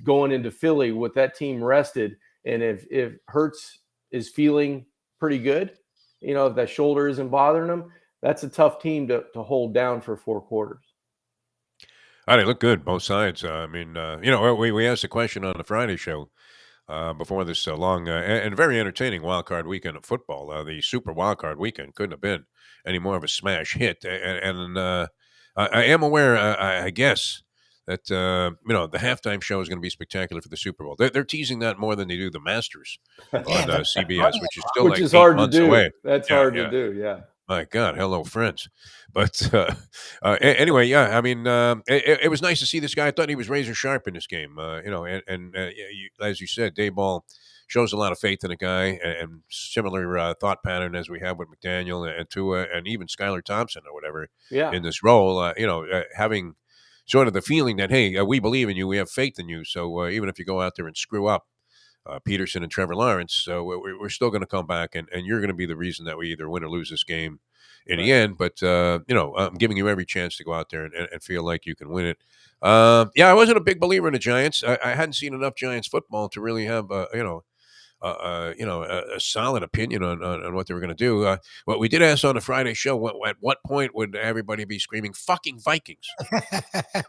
going into Philly with that team rested. And if Hurts is feeling pretty good, if that shoulder isn't bothering him, that's a tough team to hold down for 4 quarters. They look good, both sides. We asked a question on the Friday show before this long and very entertaining wild card weekend of football. The Super Wild Card weekend couldn't have been any more of a smash hit. And I am aware, I guess, that the halftime show is going to be spectacular for the Super Bowl. They're teasing that more than they do the Masters on CBS, which is still which is 8 hard to months do. away. That's hard to do. Yeah. My God, hello, friends. But anyway, yeah, I mean, it was nice to see this guy. I thought he was razor sharp in this game. As you said, Dayball shows a lot of faith in a guy, and similar thought pattern as we have with McDaniel and Tua, and even Skylar Thompson or whatever in this role. Having sort of the feeling that, hey, we believe in you, we have faith in you. So even if you go out there and screw up, Peterson and Trevor Lawrence, we're still going to come back, and you're going to be the reason that we either win or lose this game in the end. But I'm giving you every chance to go out there and feel like you can win it. I wasn't a big believer in the Giants. I hadn't seen enough Giants football to really have a solid opinion on what they were going to do. What we did ask on the Friday show, at what point would everybody be screaming "fucking Vikings"?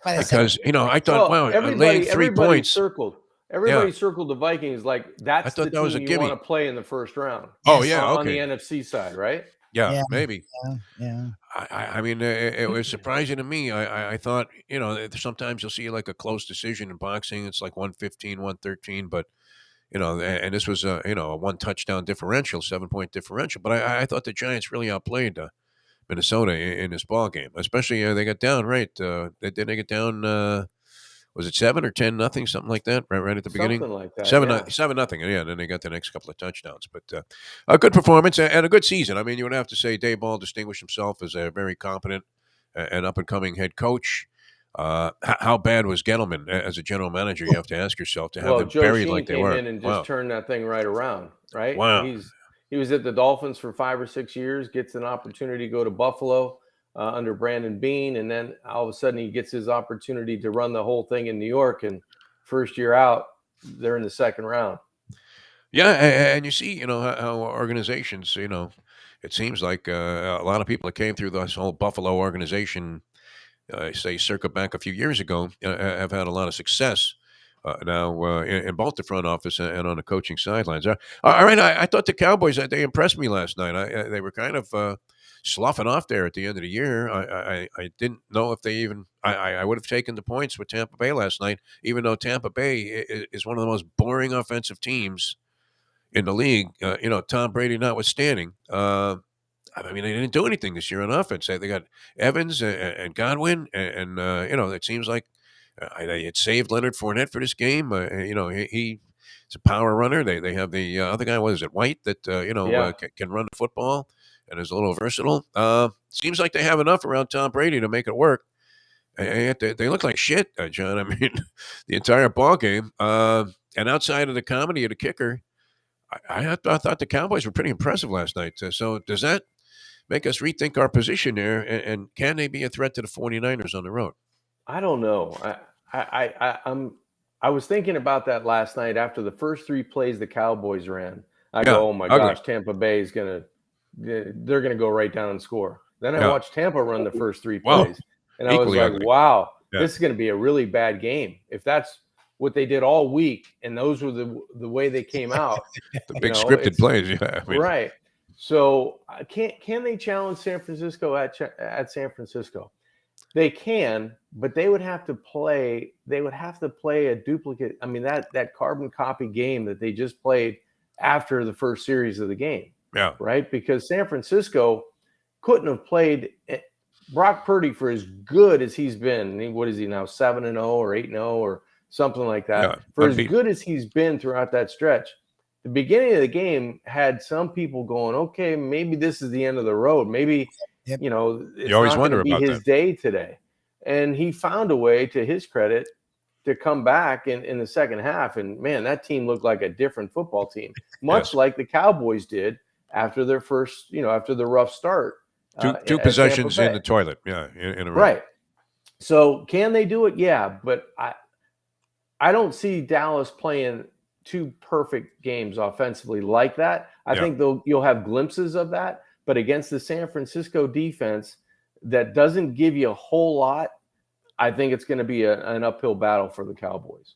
Because I thought, laying 3 points. Everybody circled the Vikings like that's the team you want to play in the first round. Oh, yeah, on okay. the NFC side, right? Yeah, maybe. Yeah. I mean, it was surprising to me. I thought, sometimes you'll see like a close decision in boxing. It's like 115, 113, but and this was a 1 touchdown differential, 7-point differential. But I thought the Giants really outplayed Minnesota in this ball game, especially they got down right. They get down. Was it 7 or 10-0, something like that, right at the beginning? Something like that. 7-0, and then they got the next couple of touchdowns. But a good performance and a good season. I mean, you would have to say Dayball distinguished himself as a very competent and up and coming head coach. How bad was Gettleman as a general manager? You have to ask yourself to have Well, them Joe buried Sheen like they came were. in and just Wow. turned that thing right around, right? Wow. He was at the Dolphins for 5 or 6 years, gets an opportunity to go to Buffalo under Brandon Bean, and then all of a sudden he gets his opportunity to run the whole thing in New York. And first year out, they're in the second round. Yeah, and you see, how organizations, it seems like a lot of people that came through this whole Buffalo organization, say circa back a few years ago, have had a lot of success now in both the front office and on the coaching sidelines. All right, I thought the Cowboys, they impressed me last night. They were kind of sloughing off there at the end of the year. I didn't know if they even I would have taken the points with Tampa Bay last night, even though Tampa Bay is one of the most boring offensive teams in the league. Tom Brady notwithstanding. I mean, they didn't do anything this year on offense. They got Evans and Godwin, and it seems like it saved Leonard Fournette for this game. He's a power runner. They have the other guy. What is it, White? That Yeah. can run the football and is a little versatile. Seems like they have enough around Tom Brady to make it work. They look like shit, John. I mean, the entire ball game. And outside of the comedy of the kicker, I thought the Cowboys were pretty impressive last night. So does that make us rethink our position there? And can they be a threat to the 49ers on the road? I don't know. I was thinking about that last night after the first 3 plays the Cowboys ran. I Yeah, go, oh my ugly. gosh, Tampa Bay is they're gonna go right down and score. Then I Yeah. watched Tampa run the first 3 Wow. plays, and I was Equally like, ugly. wow, Yeah. this is gonna be a really bad game. If that's what they did all week, and those were the way they came out, The big scripted it's plays. Yeah, I mean, right. So can they challenge San Francisco at San Francisco? They can, but they would have to play. They would have to play a duplicate. I mean, that carbon copy game that they just played after the first series of the game, yeah. right? Because San Francisco couldn't have played Brock Purdy for as good as he's been. What is he now, 7-0 or 8-0 or something like that? Yeah, For as unbeaten. good as he's been throughout that stretch, the beginning of the game had some people going, okay, maybe this is the end of the road. Maybe Yep. it's You always not wonder going to be about his that. day today. And he found a way, to his credit, to come back in the second half. And man, that team looked like a different football team, much Yes. like the Cowboys did after their first, after the rough start. Two at Tampa possessions in Bay. the toilet. Yeah, in a row. Right. So can they do it? Yeah, but I don't see Dallas playing 2 perfect games offensively like that. I Yeah. think you'll have glimpses of that, but against the San Francisco defense that doesn't give you a whole lot, I think it's going to be an uphill battle for the Cowboys.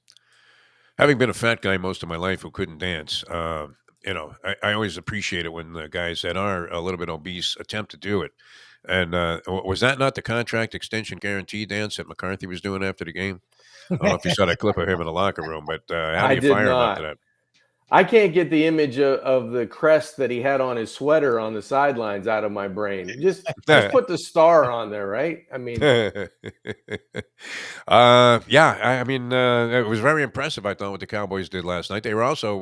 Having been a fat guy most of my life who couldn't dance, I always appreciate it when the guys that are a little bit obese attempt to do it. And was that not the contract extension guarantee dance that McCarthy was doing after the game? I don't know if you saw that clip of him in the locker room, but how do I you did fire him after not. that? I can't get the image of the crest that he had on his sweater on the sidelines out of my brain. Just put the star on there, right? I mean, I mean, it was very impressive. I thought what the Cowboys did last night. They were also,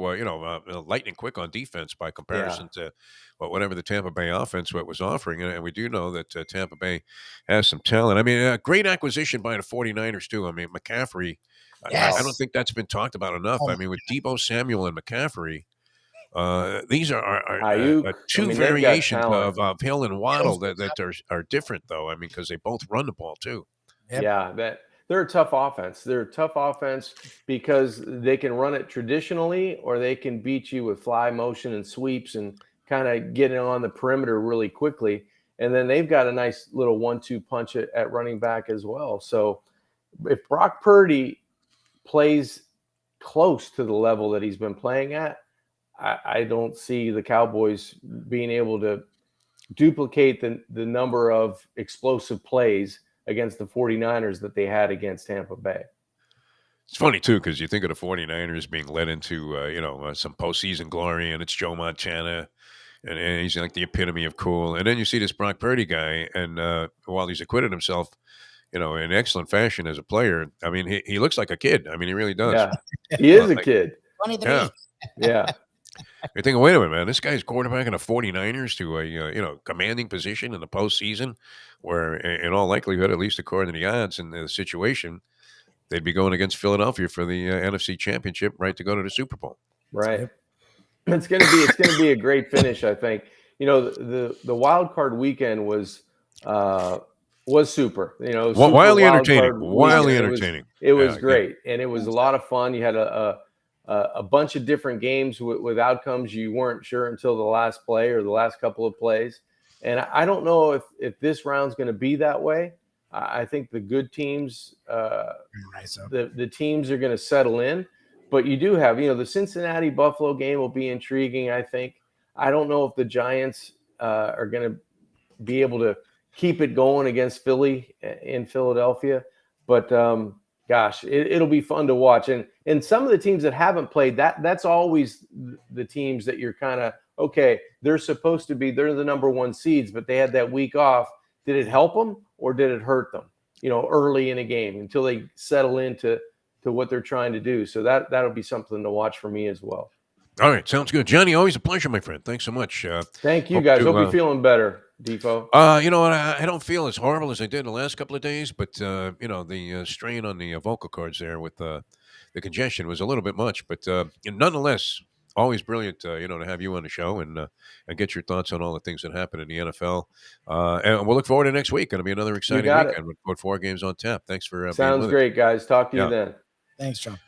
lightning quick on defense by comparison to whatever the Tampa Bay offense was offering. And we do know that Tampa Bay has some talent. I mean, great acquisition by the 49ers too. I mean, McCaffrey. I don't think that's been talked about enough. I mean, with Debo Samuel and McCaffrey, these are Ayuk, two they've got variations talent. of Hill and Waddle that are different, though. I mean, because they both run the ball too. Yep. Yeah, they're a tough offense. They're a tough offense because they can run it traditionally, or they can beat you with fly motion and sweeps and kind of get it on the perimeter really quickly. And then they've got a nice little 1-2 punch at running back as well. So if Brock Purdy plays close to the level that he's been playing at, I don't see the Cowboys being able to duplicate the number of explosive plays against the 49ers that they had against Tampa Bay. It's funny, too, because you think of the 49ers being led into, some postseason glory, and it's Joe Montana, and he's like the epitome of cool. And then you see this Brock Purdy guy, and while he's acquitted himself, in excellent fashion as a player, I mean, he looks like a kid. I mean, he really does. Yeah, he is a Like, kid. 23. yeah. Yeah. You're thinking, wait a minute, man, this guy's quarterbacking the 49ers to a commanding position in the postseason, where in all likelihood, at least according to the odds and the situation, they'd be going against Philadelphia for the NFC Championship, right, to go to the Super Bowl. Right. It's gonna be a great finish, I think. The wild card weekend was super. Super Wildly wild entertaining. card Wildly weekend. entertaining. It was Yeah. great, and it was a lot of fun. You had a bunch of different games with outcomes you weren't sure until the last play or the last couple of plays. And I don't know if this round's going to be that way. I think the good teams, the teams are going to settle in. But you do have, the Cincinnati Buffalo game will be intriguing, I think. I don't know if the Giants are going to be able to keep it going against Philly in Philadelphia. But gosh, it'll be fun to watch. And some of the teams that haven't played, that's always the teams that you're kind of, okay, they're the number one seeds, but they had that week off. Did it help them or did it hurt them, early in a game until they settle into what they're trying to do? So that'll be something to watch for me as well. All right, sounds good. Johnny, always a pleasure, my friend. Thanks so much. Thank you, guys. Hope you're feeling better, Defo. You know what? I don't feel as horrible as I did the last couple of days, but the strain on the vocal cords there with the congestion was a little bit much. But nonetheless, always brilliant, to have you on the show and get your thoughts on all the things that happen in the NFL. And we'll look forward to next week. Going to be another exciting weekend with 4 games on tap. Thanks for being Sounds with great, guys. Talk to you then. Thanks, John.